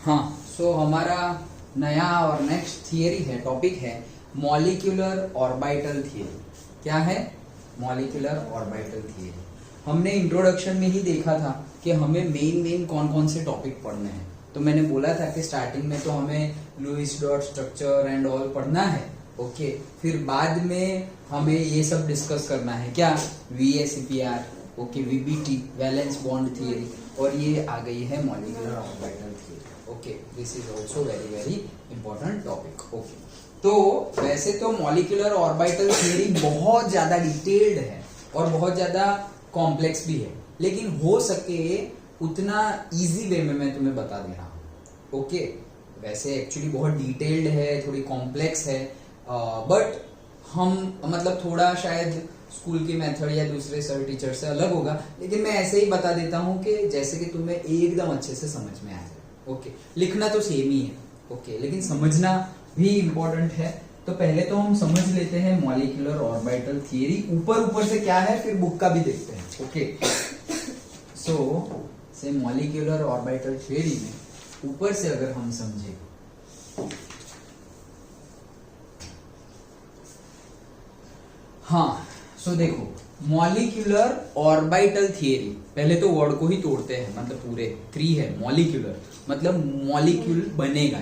हाँ, सो हमारा नया और नेक्स्ट थियरी है, टॉपिक है मॉलिक्यूलर ऑर्बिटल थियरी। क्या है मॉलिक्यूलर ऑर्बिटल थियरी? हमने इंट्रोडक्शन में ही देखा था कि हमें मेन कौन कौन से टॉपिक पढ़ने हैं। तो मैंने बोला था कि स्टार्टिंग में तो हमें Lewis dot structure and all पढ़ना है, ओके। फिर बाद में हमें ये सब डिस्कस करना है, क्या VSEPR, okay, VBT valence bond theory, और ये आ गई है molecular orbital theory, okay. This is also very important topic, okay. तो वैसे तो मॉलिक्यूलर ऑर्बिटल थियरी बहुत ज्यादा डिटेल्ड है और बहुत ज्यादा कॉम्प्लेक्स भी है, लेकिन हो सके उतना इजी वे में मैं तुम्हें बता दे रहा हूँ, ओके। वैसे एक्चुअली बहुत डिटेल्ड है, थोड़ी कॉम्प्लेक्स है, बट हम मतलब थोड़ा शायद स्कूल की मेथड या दूसरे सर टीचर से अलग होगा, लेकिन मैं ऐसे ही बता देता हूँ कि जैसे कि तुम्हें एकदम अच्छे से समझ में आ जाए, ओके। लिखना तो सेम ही है, ओके, लेकिन समझना भी इम्पोर्टेंट है। तो पहले तो हम समझ लेते हैं मॉलिक्यूलर ऑर्बिटल थियरी, ऊपर से क्या है, फिर बुक का भी देखते हैं, ओके। सो से मॉलिक्यूलर ऑर्बिटल थियरी में ऊपर से अगर हम समझे, हाँ, सो देखो मॉलिक्यूलर ऑर्बिटल थियरी, पहले तो वर्ड को ही तोड़ते हैं, मतलब पूरे 3 है। मॉलिक्यूलर मतलब मॉलिक्यूल बनेगा,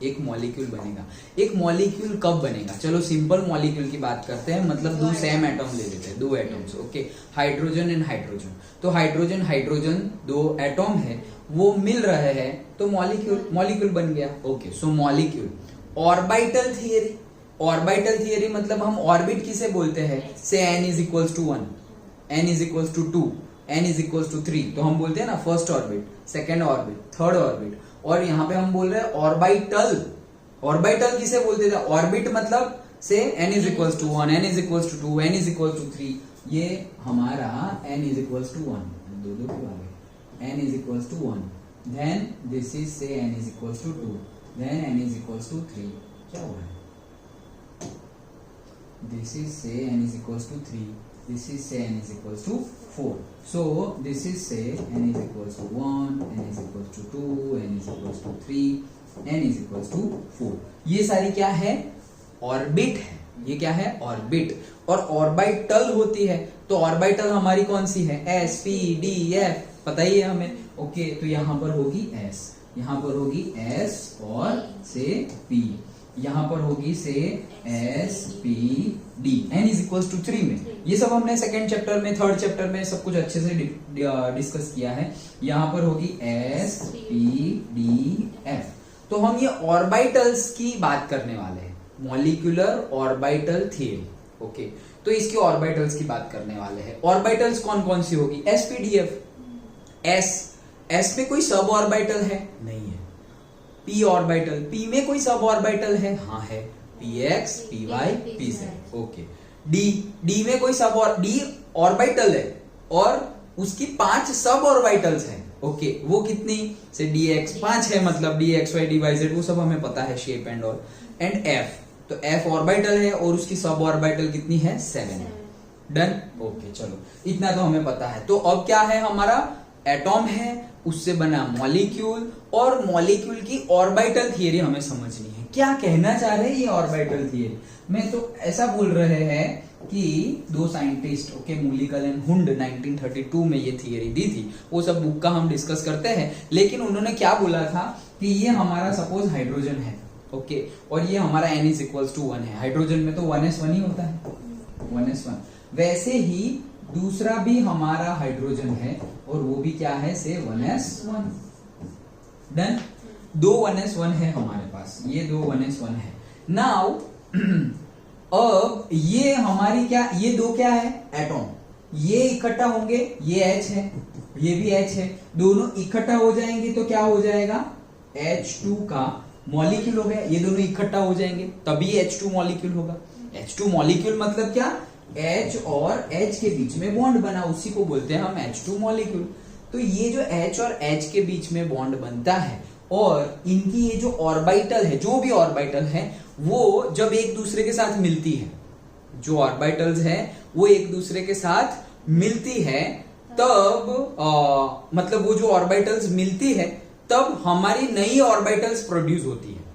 एक मॉलिक्यूल बनेगा। एक मॉलिक्यूल कब बनेगा? चलो सिंपल मॉलिक्यूल की बात करते हैं, मतलब 2 सेम एटम ले लेते हैं, 2 atoms, okay, hydrogen and hydrogen. तो हाइड्रोजन 2 एटम है, वो मिल रहे हैं, तो मॉलिक्यूल बन गया, okay. So molecule. Orbital theory, orbital theory मतलब हम ऑर्बिट किसे बोलते हैं? Say n is equals to 1, n is equals to 2, n is equals to 3। तो हम बोलते हैं ना first orbit, second orbit, third orbit. और यहाँ पे हम बोल रहे हैं ऑर्बिटल। ऑर्बिटल किसे बोलते थे? ऑर्बिट मतलब से n is equals to 1, n is equals to 2, n is equals to 3। ये हमारा n इज इक्वल्स टू 1, दो क्यों आ गए? n is equals to 1, then this is से n is equals to 2, then n is equals to 3। क्या हुआ है? This is say n is equals to 3. This is say n is equals to 4. So this is say n is equals to 1, n is equals to 2, n is equals to 3, n is equals to 4. ये सारी क्या है? Orbit है। ये क्या है? Orbit. और orbital होती है, तो ऑर्बिटल हमारी कौन सी है? S, P, D, F, पता ही है हमें, ओके। तो यहाँ पर होगी S, यहाँ पर होगी S और से P, यहाँ पर होगी से S, P, D, n is equal to 3 में। ये सब हमने सेकेंड चैप्टर में, थर्ड चैप्टर में सब कुछ अच्छे से डिस्कस किया है। यहाँ पर होगी S, P, D, F। तो हम ये ऑर्बिटल्स की बात करने वाले हैं, मॉलिक्यूलर ऑर्बिटल थियरी, ओके। तो इसकी ऑर्बिटल्स की बात करने वाले हैं। ऑर्बिटल्स कौन कौन सी होगी? S, P, D, F। S में कोई सब ऑर्बिटल है? नहीं है। P ऑर्बिटल, P में कोई सब ऑर्बिटल है? हाँ है, Px, Py, Pz, okay. D में कोई सब D ऑर्बिटल है और उसकी 5 सब ऑर्बिटल्स हैं, ओके। वो कितनी? से dx 5 है, मतलब dxy dyz वो सब हमें पता है, shape and all. And F, तो F ऑर्बिटल है और उसकी सब ऑर्बिटल कितनी है? 7 है। डन, ओके, चलो इतना तो हमें पता है। तो अब क्या है? हमारा एटॉम है, उससे बना मॉलिक्यूल, और मॉलिक्यूल की ऑर्बिटल थियरी हमें समझनी है। क्या कहना चाह रहे हैं ये ऑर्बिटल थियरी में? तो ऐसा बोल रहे हैं कि 2 साइंटिस्ट, ओके, मूलिकल एंड हुंड, 1932 में ये थियरी दी थी। वो सब बुक का हम डिस्कस करते हैं, लेकिन उन्होंने क्या बोला था कि ये हमारा सपोज हाइड्रोजन है, ओके, और ये हमारा n इज इक्वल्स टू 1 है। हाइड्रोजन में तो 1s1 ही होता है, 1s1। वैसे ही दूसरा भी हमारा हाइड्रोजन है और वो भी क्या है? से 1s1। डन, 2 1s1 है हमारे पास, ये 2 1s1 है। नाउ अब ये हमारी क्या, ये 2 क्या है? एटॉम। ये इकट्ठा होंगे, ये H है, ये भी H है, दोनों इकट्ठा हो जाएंगे तो क्या हो जाएगा? H2 का मॉलिक्यूल हो गया। ये दोनों इकट्ठा हो जाएंगे तभी H2 मॉलिक्यूल होगा। H2 मॉलिक्यूल मतलब क्या? H और H के बीच में बॉन्ड बना, उसी को बोलते हैं हम H2 मॉलिक्यूल। तो ये जो H और H के बीच में बॉन्ड बनता है और इनकी ये जो ऑर्बिटल है, जो भी ऑर्बिटल है, वो जब एक दूसरे के साथ मिलती है, जो ऑर्बिटल्स है वो एक दूसरे के साथ मिलती है, तब मतलब वो जो ऑर्बिटल्स मिलती है तब हमारी नई ऑर्बिटल्स प्रोड्यूस होती है।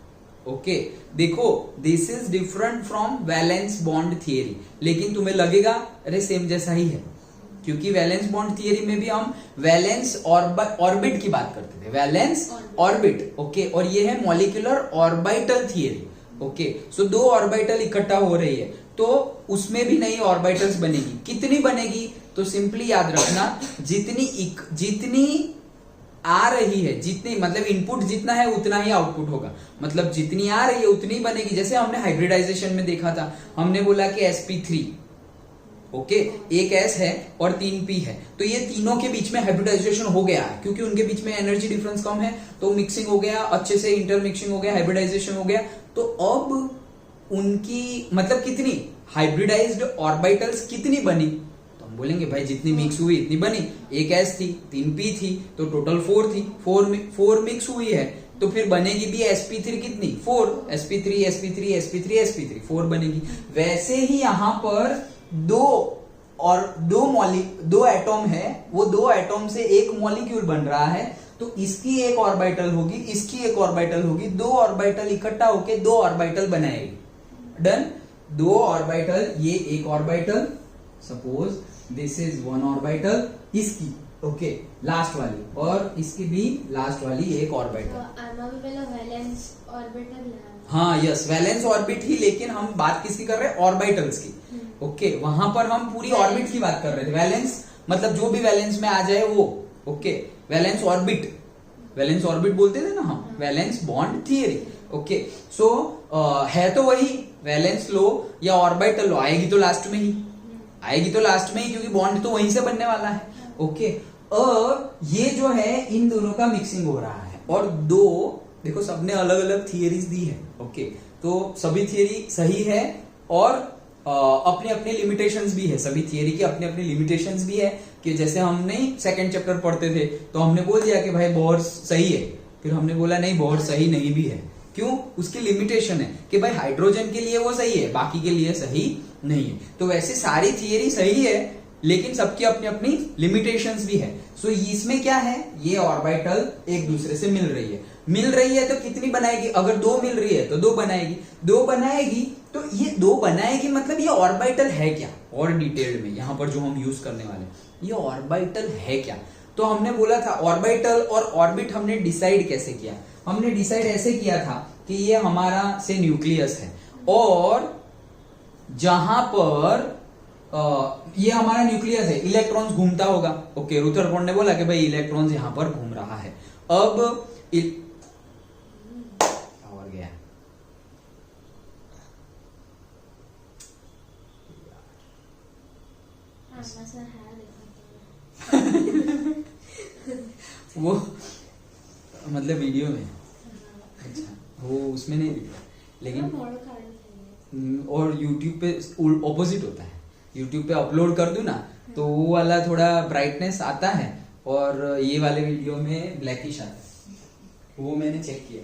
ओके देखो, this is different from valence bond theory, लेकिन तुम्हें लगेगा अरे सेम जैसा ही है, क्योंकि वैलेंस बॉन्ड थियरी में भी हम वैलेंस ऑर्बिट की बात करते थे, वैलेंस ऑर्बिट। ओके, और ये है मॉलिक्यूलर ऑर्बिटल थियरी। ओके, सो दो ऑर्बिटल इकट्ठा हो रही है तो उसमें भी नई ऑर्बिटल्स बनेगी। कितनी बनेगी? तो सिंपली याद रखना, जितनी आ रही है, जितनी मतलब इनपुट जितना है उतना ही आउटपुट होगा, मतलब जितनी आ रही है उतनी बनेगी। जैसे हमने हाइब्रिडाइजेशन में देखा था, हमने बोला कि sp3, ओके, एक S है और 3p है, तो ये तीनों के बीच में हाइब्रिडाइजेशन हो गया है, क्योंकि उनके बीच में एनर्जी डिफरेंस कम है, तो मिक्सिंग हो गया, अच्छे से इंटरमिक्सिंग हो गया, हाइब्रिडाइजेशन हो गया। तो अब उनकी मतलब कितनी हाइब्रिडाइज्ड ऑर्बिटल्स कितनी बनी? तो हम बोलेंगे भाई जितनी मिक्स हुई इतनी बनी। एक S थी, 3p थी, तो टोटल 4 थी, 4 मिक्स हुई है, तो फिर बनेगी भी sp3 कितनी? 4, sp3 sp3 sp3 sp3 4 बनेगी। वैसे ही यहां पर दो एटॉम है, वो दो एटॉम से एक मॉलिक्यूल बन रहा है, तो इसकी एक ऑर्बिटल होगी, इसकी एक ऑर्बिटल होगी, दो ऑर्बिटल इकट्ठा होके दो ऑर्बिटल बनाएगी। डन, दो ऑर्बिटल, ये एक orbital, suppose this is one orbital, इसकी ओके लास्ट वाली, और इसकी भी लास्ट वाली एक ऑर्बिटल। वैलेंस ऑर्बिटल, हाँ यस, वैलेंस ऑर्बिट ही, लेकिन हम बात किसकी कर रहे हैं? ऑर्बिटल्स की। ओके, वहां पर हम पूरी ऑर्बिट की बात कर रहे थे। वैलेंस मतलब जो भी वैलेंस में आ जाए वो, okay, valence orbit, valence orbit बोलते थे ना हम, वैलेंस बॉन्ड थियरी। ओके, सो है तो वही वैलेंस लो या ऑर्बिटल लो, आएगी तो लास्ट में ही, आएगी तो लास्ट में ही, क्योंकि बॉन्ड तो वहीं से बनने वाला है। ओके, अब ये जो है इन दोनों का मिक्सिंग हो रहा है, और दो देखो सबने अलग अलग थियरीज दी है। ओके, तो सभी थियरी सही है और अपने अपने लिमिटेशंस भी है, सभी थियरी की अपने अपने लिमिटेशंस भी है। कि जैसे हमने सेकंड चैप्टर पढ़ते थे तो हमने बोल दिया कि भाई बोहर सही है, फिर हमने बोला नहीं बोहर सही नहीं भी है। क्यों? उसकी लिमिटेशन है कि भाई हाइड्रोजन के लिए वो सही है, बाकी के लिए सही नहीं है। तो वैसे सारी थियरी सही है, लेकिन सबकी अपनी अपनी लिमिटेशंस भी है। सो इसमें क्या है, ये ऑर्बिटल एक दूसरे से मिल रही है तो कितनी बनाएगी? अगर दो मिल रही है तो दो बनाएगी, तो ये दो बनाएगी मतलब ये ऑर्बिटल है क्या? और डिटेल्ड में यहां पर जो हम यूज करने वाले, ये ऑर्बिटल है क्या? तो हमने बोला था ऑर्बिटल और ऑर्बिट हमने डिसाइड कैसे किया? हमने डिसाइड ऐसे किया था कि ये हमारा से न्यूक्लियस है, और जहां पर ये हमारा न्यूक्लियस है, इलेक्ट्रॉन्स घूमता होगा। ओके, रुदरफोर्ड ने बोला कि भाई इलेक्ट्रॉन्स यहां पर घूम रहा है। अब और गया वो मतलब वीडियो में, अच्छा वो उसमें नहीं दिखा, लेकिन और YouTube पे ऑपोजिट होता है, YouTube पे अपलोड कर दूं ना तो वो वाला थोड़ा ब्राइटनेस आता है और ये वाले वीडियो में ब्लैकिश आता है, वो मैंने चेक किया।